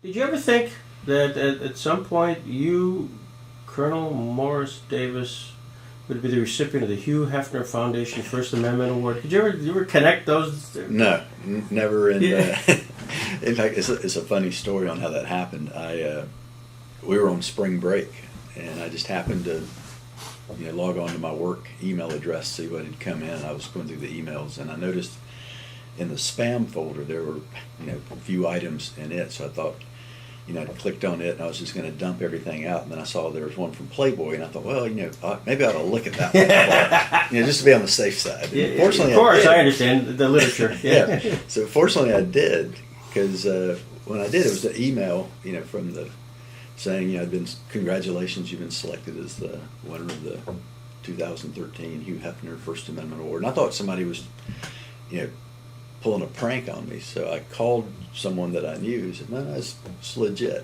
Did you ever think that at some point you, Colonel Morris Davis, would be the recipient of the Hugh Hefner Foundation First Amendment Award? Did you ever connect those? No, never. And Yeah. in fact, it's a funny story on how that happened. We were on spring break, and I just happened to log on to my work email address, see what had come in. I was going through the emails, and I noticed in the spam folder there were a few items in it. So I thought, I clicked on it, and I was just going to dump everything out. And then I saw there was one from Playboy, and I thought, well, maybe I ought to look at that one, just to be on the safe side. Yeah, fortunately, of course, I understand the literature. Yeah. So fortunately, I did, because when I did, it was an email, from the saying, congratulations, you've been selected as the winner of the 2013 Hugh Hefner First Amendment Award. And I thought somebody was, pulling a prank on me. So I called someone that I knew and said, no, it's legit.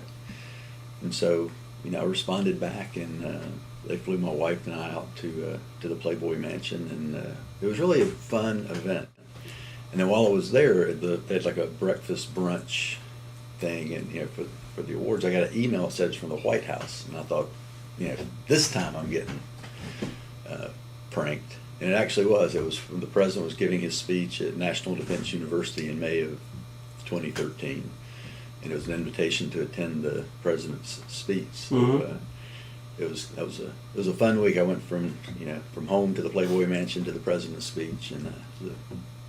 And so, I responded back, and they flew my wife and I out to the Playboy Mansion, and it was really a fun event. And then while I was there, they had like a breakfast brunch thing, and for the awards, I got an email that said it's from the White House, and I thought, this time I'm getting pranked. And it actually was. It was when the president was giving his speech at National Defense University in May of 2013, and it was an invitation to attend the president's speech. So it was a fun week. I went from home to the Playboy Mansion to the president's speech, and it was a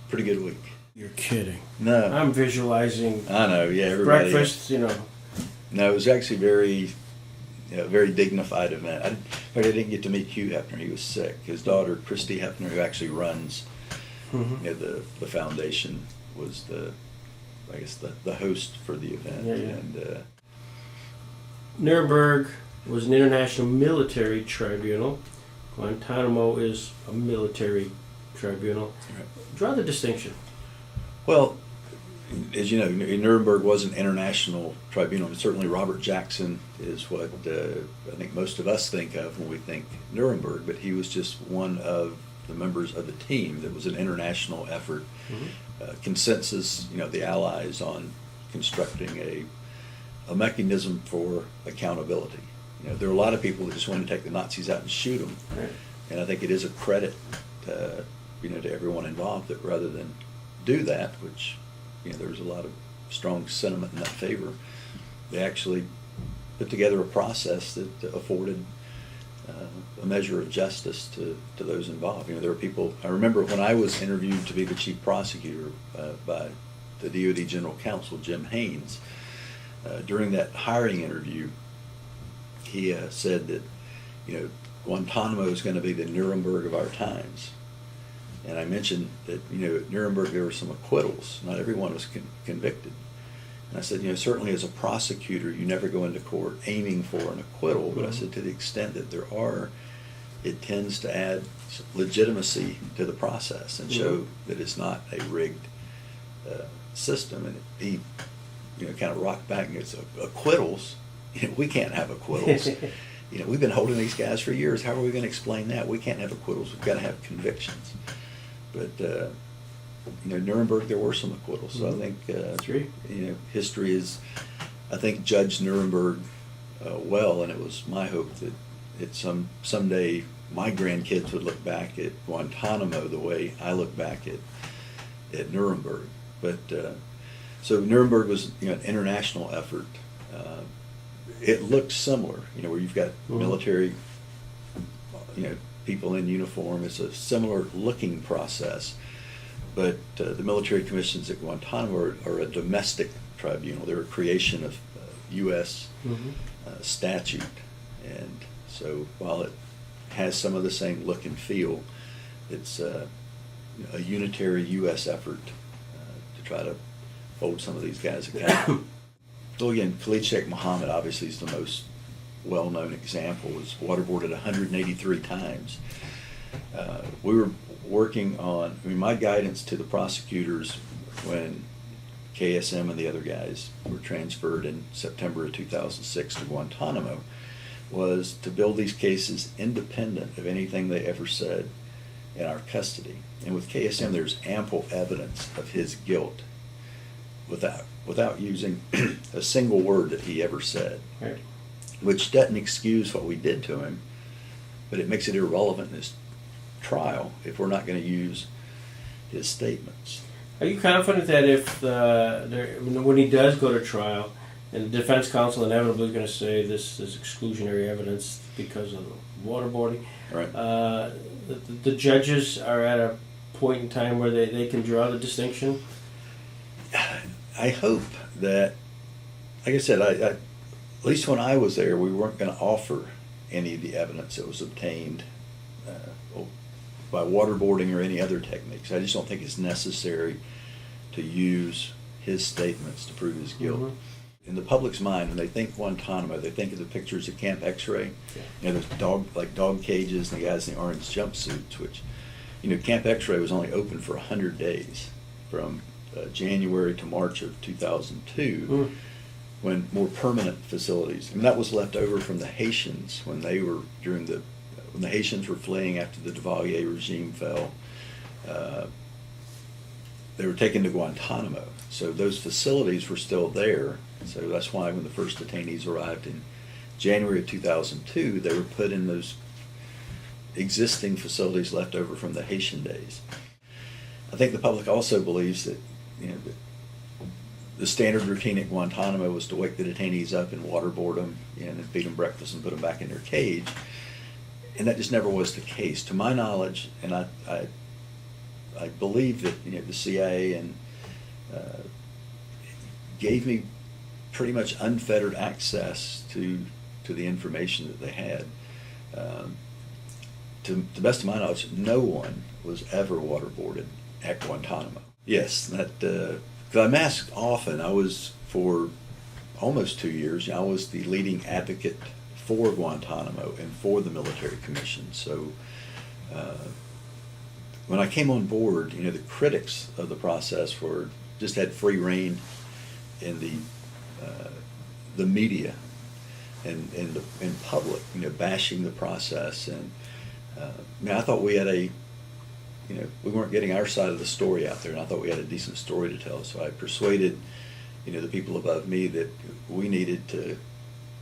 pretty good week. You're kidding. No, I'm visualizing. I know. Yeah, everybody. Breakfast. No, it was actually very dignified event. I didn't get to meet Hugh Hefner. He was sick. His daughter, Christy Hefner, who actually runs the foundation, was the host for the event. Yeah. And Nuremberg was an international military tribunal. Guantanamo is a military tribunal. Right. Draw the distinction. Well, as you know, Nuremberg was an international tribunal. Certainly Robert Jackson is what I think most of us think of when we think Nuremberg, but he was just one of the members of the team. That was an international effort. Consensus, the Allies, on constructing a mechanism for accountability. There are a lot of people that just want to take the Nazis out and shoot them. Right. And I think it is a credit to everyone involved that rather than do that, which there was a lot of strong sentiment in that favor, they actually put together a process that afforded a measure of justice to those involved. There were people, I remember when I was interviewed to be the Chief Prosecutor by the DoD General Counsel, Jim Haynes, during that hiring interview, he said that, Guantanamo is going to be the Nuremberg of our times. And I mentioned that, at Nuremberg there were some acquittals. Not everyone was convicted. And I said, certainly as a prosecutor, you never go into court aiming for an acquittal. But I said, to the extent that there are, it tends to add legitimacy to the process and show that it's not a rigged system. And he, kind of rocked back and said, acquittals? We can't have acquittals. We've been holding these guys for years. How are we going to explain that? We can't have acquittals. We've got to have convictions. But Nuremberg, there were some acquittals. So I think history is, I think, judged Nuremberg well, and it was my hope that someday my grandkids would look back at Guantanamo the way I look back at Nuremberg. But so Nuremberg was an international effort. It looked similar, where you've got military, people in uniform. It's a similar looking process, but the military commissions at Guantanamo are a domestic tribunal. They're a creation of U.S. Statute, and so while it has some of the same look and feel, it's a unitary U.S. effort to try to hold some of these guys accountable. So again, Khalid Sheikh Mohammed obviously is the most well-known example. Was waterboarded 183 times. We were working on, my guidance to the prosecutors when KSM and the other guys were transferred in September of 2006 to Guantanamo was to build these cases independent of anything they ever said in our custody. And with KSM, there's ample evidence of his guilt. without using a single word that he ever said, Right. which doesn't excuse what we did to him, but it makes it irrelevant in this trial if we're not going to use his statements. Are you confident that if when he does go to trial, and the defense counsel inevitably is going to say this is exclusionary evidence because of the waterboarding, Right. The judges are at a point in time where they can draw the distinction? I hope that, like I said, I at least when I was there, we weren't going to offer any of the evidence that was obtained by waterboarding or any other techniques. I just don't think it's necessary to use his statements to prove his guilt. Mm-hmm. In the public's mind, when they think Guantanamo, they think of the pictures of Camp X-Ray. Yeah. You know, those dog cages and the guys in the orange jumpsuits, which, you know, Camp X-Ray was only open for 100 days, from January to March of 2002, when more permanent facilities, and that was left over from the Haitians when they were when the Haitians were fleeing after the Duvalier regime fell. They were taken to Guantanamo, so those facilities were still there. So that's why when the first detainees arrived in January of 2002, they were put in those existing facilities left over from the Haitian days. I think the public also believes that, you know, the standard routine at Guantanamo was to wake the detainees up and waterboard them, you know, and feed them breakfast and put them back in their cage. And that just never was the case, to my knowledge. And I believe that, you know, the CIA and gave me pretty much unfettered access to the information that they had. To the best of my knowledge, no one was ever waterboarded at Guantanamo. Yes, that because I'm asked often. I was, for almost 2 years, I was the leading advocate for Guantanamo and for the military commission. So when I came on board, you know, the critics of the process just had free rein in the media and in public, you know, bashing the process. And I mean, I thought we had we weren't getting our side of the story out there, and I thought we had a decent story to tell. So I persuaded, you know, the people above me that we needed to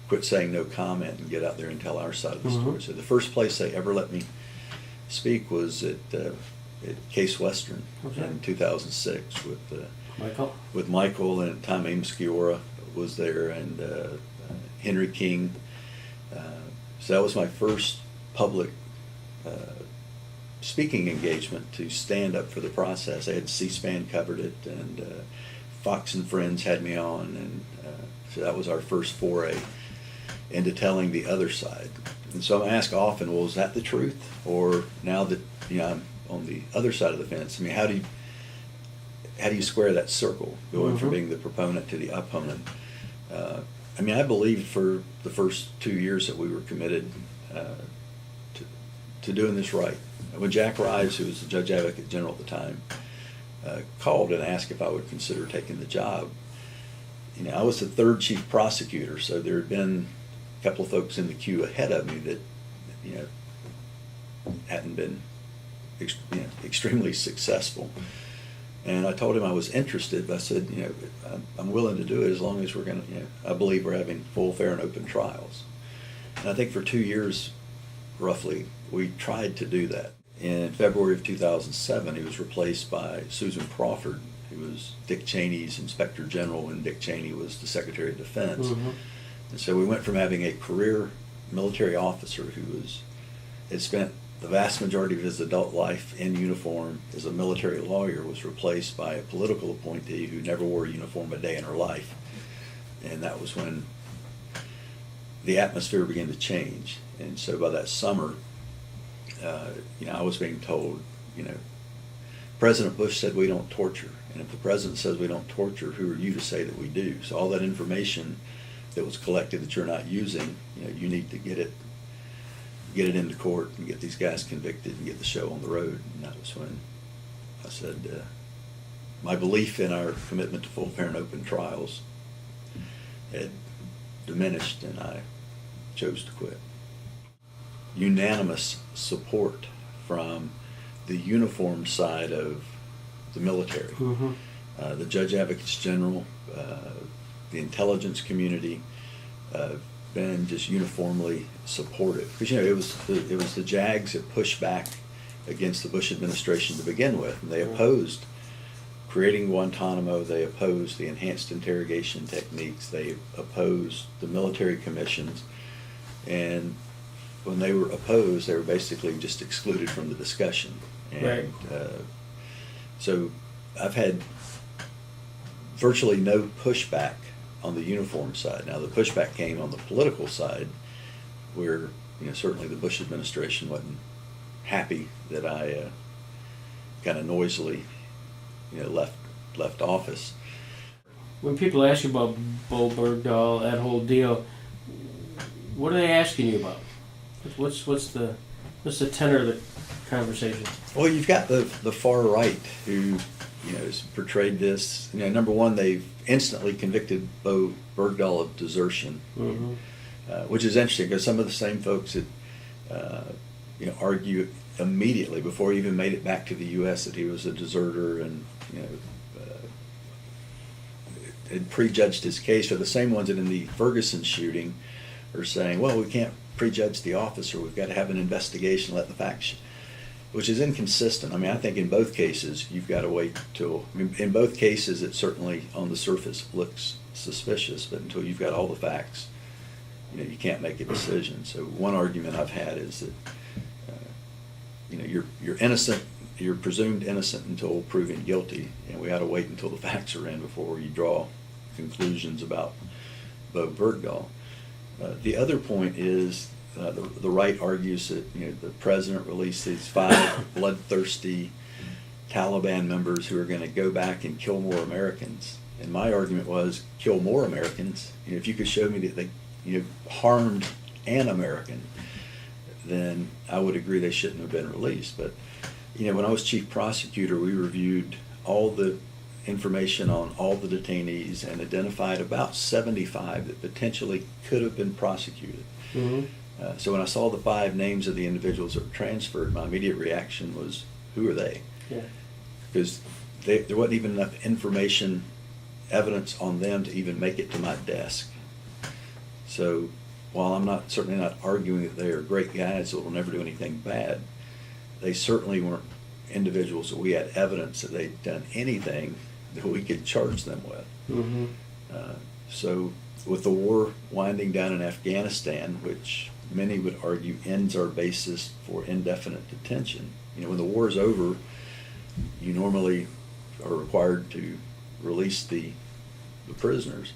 quit saying no comment and get out there and tell our side of the story. So the first place they ever let me speak was at Case Western in 2006 with Michael, and at the time Amos Giora was there, and Henry King. So that was my first public speaking engagement to stand up for the process. I had C-SPAN covered it, and Fox and Friends had me on, and so that was our first foray into telling the other side. And so I'm asked often, well, is that the truth? Or now that, you know, I'm on the other side of the fence, I mean, how do you square that circle, going from being the proponent to the opponent? I mean, I believed for the first 2 years that we were committed to doing this right. When Jack Rives, who was the Judge Advocate General at the time, called and asked if I would consider taking the job, you know, I was the third Chief Prosecutor, so there had been a couple of folks in the queue ahead of me that, you know, hadn't been extremely successful. And I told him I was interested, but I said, you know, I'm willing to do it as long as we're going to, you know, I believe we're having full, fair, and open trials. And I think for 2 years, roughly, we tried to do that. In February of 2007, he was replaced by Susan Crawford, who was Dick Cheney's Inspector General when Dick Cheney was the Secretary of Defense. And so we went from having a career military officer who had spent the vast majority of his adult life in uniform as a military lawyer, was replaced by a political appointee who never wore a uniform a day in her life. And that was when the atmosphere began to change. And so by that summer, you know, I was being told, you know, President Bush said we don't torture. And if the president says we don't torture, who are you to say that we do? So all that information that was collected that you're not using, you know, you need to get it into court and get these guys convicted and get the show on the road. And that was when I said, my belief in our commitment to full, fair, and open trials had diminished, and I chose to quit. Unanimous support from the uniformed side of the military. the Judge Advocates General, the intelligence community, been just uniformly supportive. Because, you know, it was the JAGs that pushed back against the Bush administration to begin with, and they opposed creating Guantanamo, they opposed the enhanced interrogation techniques, they opposed the military commissions, and when they were opposed, they were basically just excluded from the discussion. And right. So I've had virtually no pushback on the uniform side. Now the pushback came on the political side, where, you know, certainly the Bush administration wasn't happy that I kind of noisily, you know, left office. When people ask you about Bo Bergdahl, that whole deal, what are they asking you about? What's the tenor of the conversation? Well, you've got the far right who, you know, has portrayed this. You know, number one, they've instantly convicted Bo Bergdahl of desertion, mm-hmm. Which is interesting because some of the same folks that you know, argue immediately before he even made it back to the U.S. that he was a deserter and, you know, had prejudged his case, are the same ones that in the Ferguson shooting are saying, well, we can't prejudge the officer, we've got to have an investigation, let the facts, which is inconsistent. I mean, I think in both cases you've got to wait till, I mean, in both cases it certainly on the surface looks suspicious, but until you've got all the facts, you know, you can't make a decision. So one argument I've had is that you know, you're innocent, you're presumed innocent until proven guilty, and we ought to wait until the facts are in before you draw conclusions about Bo Bergdahl. The other point is the right argues that, you know, the president released these 5 bloodthirsty Taliban members who are going to go back and kill more Americans. And my argument was, kill more Americans. You know, if you could show me that they, you know, harmed an American, then I would agree they shouldn't have been released. But, you know, when I was chief prosecutor, we reviewed all the information on all the detainees and identified about 75 that potentially could have been prosecuted. Mm-hmm. So when I saw the 5 names of the individuals that were transferred, my immediate reaction was, who are they? Yeah. Because there wasn't even enough information, evidence on them to even make it to my desk. So while I'm certainly not arguing that they are great guys that will never do anything bad, they certainly weren't individuals that we had evidence that they'd done anything that we could charge them with. Mm-hmm. So with the war winding down in Afghanistan, which many would argue ends our basis for indefinite detention, you know, when the war is over, you normally are required to release the prisoners.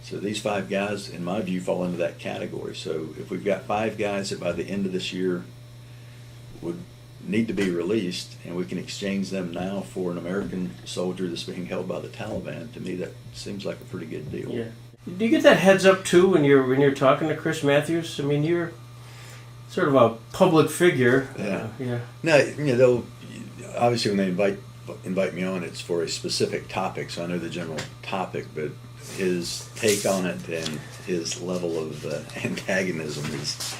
So these 5 guys, in my view, fall into that category. So if we've got 5 guys that by the end of this year would need to be released, and we can exchange them now for an American soldier that's being held by the Taliban, to me that seems like a pretty good deal. Yeah. Do you get that heads up too when you're talking to Chris Mathews? I mean, you're sort of a public figure. Yeah. Yeah. No, you know, they'll obviously when they invite me on, it's for a specific topic, so I know the general topic, but his take on it and his level of antagonism is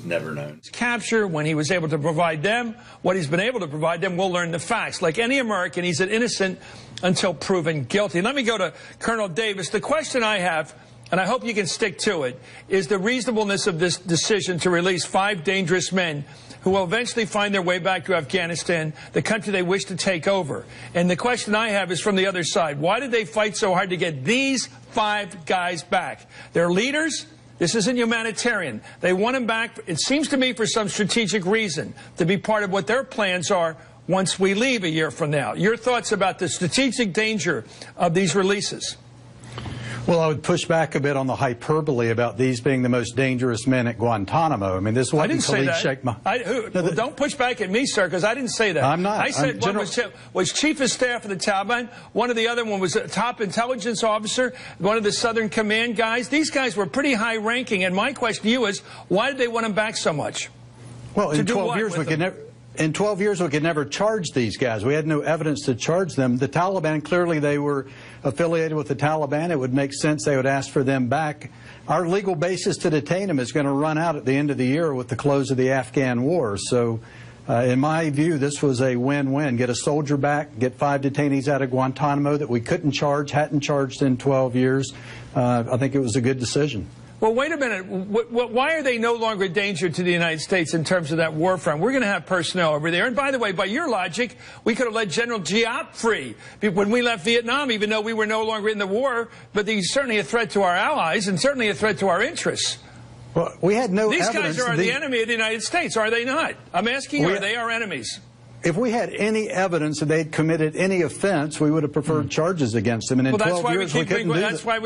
never known. Capture, when he was able to provide them what he's been able to provide them, we'll learn the facts. Like any American, he's an innocent until proven guilty. Let me go to Colonel Davis. The question I have, and I hope you can stick to it, is the reasonableness of this decision to release 5 dangerous men who will eventually find their way back to Afghanistan, the country they wish to take over. And the question I have is from the other side. Why did they fight so hard to get these 5 guys back? They're leaders. This isn't humanitarian. They want them back, it seems to me, for some strategic reason, to be part of what their plans are once we leave a year from now. Your thoughts about the strategic danger of these releases? Well, I would push back a bit on the hyperbole about these being the most dangerous men at Guantanamo. I mean, this wasn't Khalid Sheikh Mohammed. Don't push back at me, sir, because I didn't say that. I'm not. I said one was chief of staff of the Taliban. One of the other one was a top intelligence officer, one of the Southern Command guys. These guys were pretty high ranking. And my question to you is, why did they want them back so much? Well, in 12 years, we could never... In 12 years, we could never charge these guys. We had no evidence to charge them. The Taliban, clearly they were affiliated with the Taliban. It would make sense they would ask for them back. Our legal basis to detain them is going to run out at the end of the year with the close of the Afghan war. So In my view, this was a win-win. Get a soldier back, get 5 detainees out of Guantanamo that we couldn't charge, hadn't charged in 12 years. I think it was a good decision. Well, wait a minute. Why are they no longer a danger to the United States in terms of that war front? We're going to have personnel over there. And by the way, by your logic, we could have let General Giap free when we left Vietnam, even though we were no longer in the war. But he's certainly a threat to our allies and certainly a threat to our interests. Well, we had no These evidence. guys are the enemy of the United States, are they not? I'm asking you, are they our enemies? If we had any evidence that they'd committed any offense, we would have preferred charges against them. And in 12 years, we couldn't do that. That's why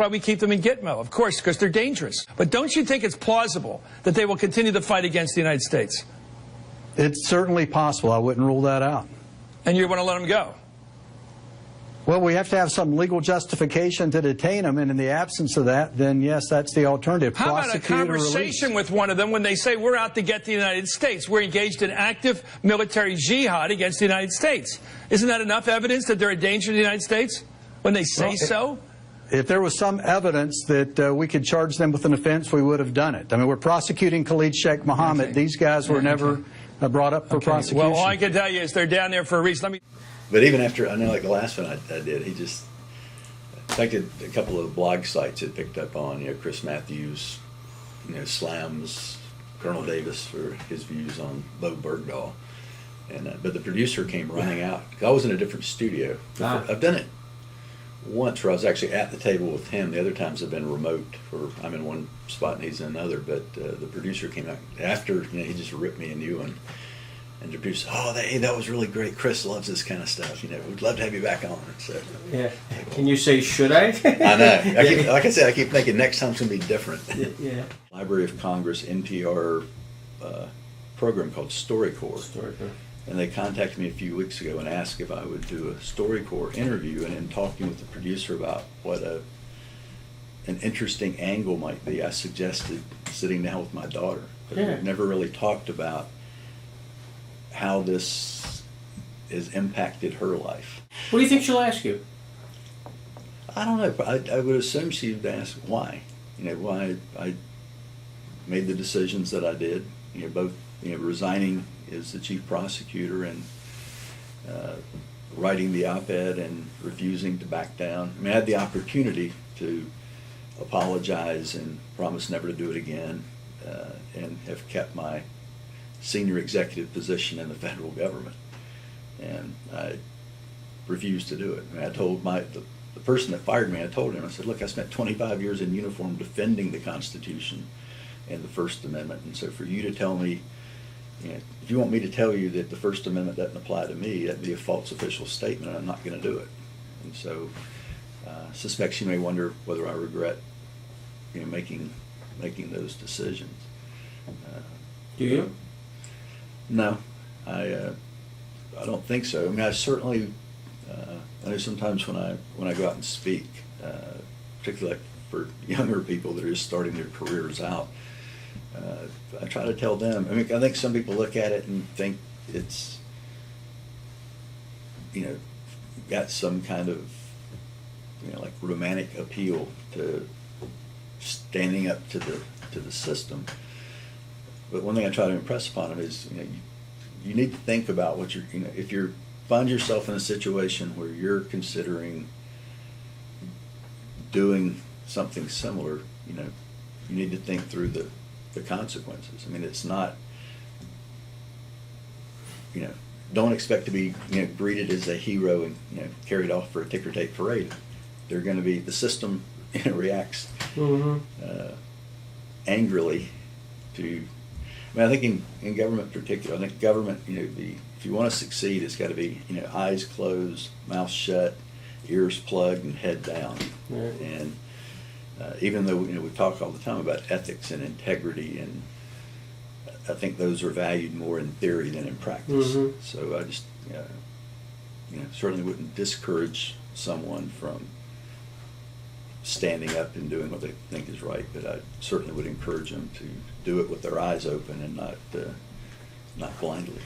we keep them in Gitmo, of course, because they're dangerous. But don't you think it's plausible that they will continue to fight against the United States? It's certainly possible. I wouldn't rule that out. And you want to let them go? Well, we have to have some legal justification to detain them, and in the absence of that, then yes, that's the alternative. How about a conversation with one of them when they say we're out to get the United States? We're engaged in active military jihad against the United States. Isn't that enough evidence that they're a danger to the United States when they say so? If there was some evidence that we could charge them with an offense, we would have done it. I mean, we're prosecuting Khalid Sheikh Mohammed. Okay. These guys were never brought up for prosecution. Well, all I can tell you is they're down there for a reason. But even after, I know like the last one I did, he just, in fact, a couple of blog sites had picked up on, Chris Mathews, slams Colonel Davis for his views on Bo Bergdahl. And, but the producer came running out. I was in a different studio. I've done it once where I was actually at the table with him. The other times have been remote, where I'm in one spot and he's in another. But the producer came out after, he just ripped me a new one. And the producer, hey, that was really great. Chris loves this kind of stuff. We'd love to have you back on. So, yeah. Can you say, should I? I know. Like I said, I keep thinking next time's going to be different. Yeah. Library of Congress NPR program called StoryCorps. And they contacted me a few weeks ago and asked if I would do a StoryCorps interview. And in talking with the producer about what an interesting angle might be, I suggested sitting down with my daughter. Yeah. We've never really talked about how this has impacted her life. What do you think she'll ask you? I don't know. I would assume she would ask why. Why I made the decisions that I did. Both resigning as the chief prosecutor and writing the op-ed and refusing to back down. I had the opportunity to apologize and promise never to do it again, and have kept my senior executive position in the federal government, and I refused to do it. I told the person that fired me, I told him, I said, look, I spent 25 years in uniform defending the Constitution and the First Amendment, and so for you to tell me, if you want me to tell you that the First Amendment doesn't apply to me, that'd be a false official statement, and I'm not going to do it. And so I suspect she may wonder whether I regret making those decisions. Do you? No, I don't think so. I certainly, I know sometimes when I go out and speak, particularly for younger people that are just starting their careers out, I try to tell them. I think some people look at it and think it's, got some kind of, like romantic appeal to standing up to the system. But one thing I try to impress upon them is, you need to think about what you're, if you find yourself in a situation where you're considering doing something similar, you need to think through the consequences. It's not, don't expect to be, greeted as a hero and, carried off for a ticker tape parade. They're going to be, the system, reacts angrily to, I think in government in particular, I think government, if you want to succeed, it's got to be, eyes closed, mouth shut, ears plugged, and head down. Right. And even though, we talk all the time about ethics and integrity, and I think those are valued more in theory than in practice. So I just, certainly wouldn't discourage someone from standing up and doing what they think is right, but I certainly would encourage them to do it with their eyes open and not blindly.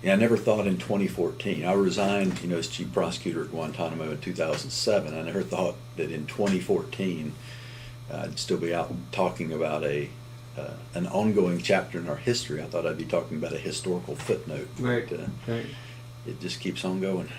I never thought in 2014. I resigned, as chief prosecutor at Guantanamo in 2007. I never thought that in 2014 I'd still be out talking about a an ongoing chapter in our history. I thought I'd be talking about a historical footnote. Right. But, Right. it just keeps on going.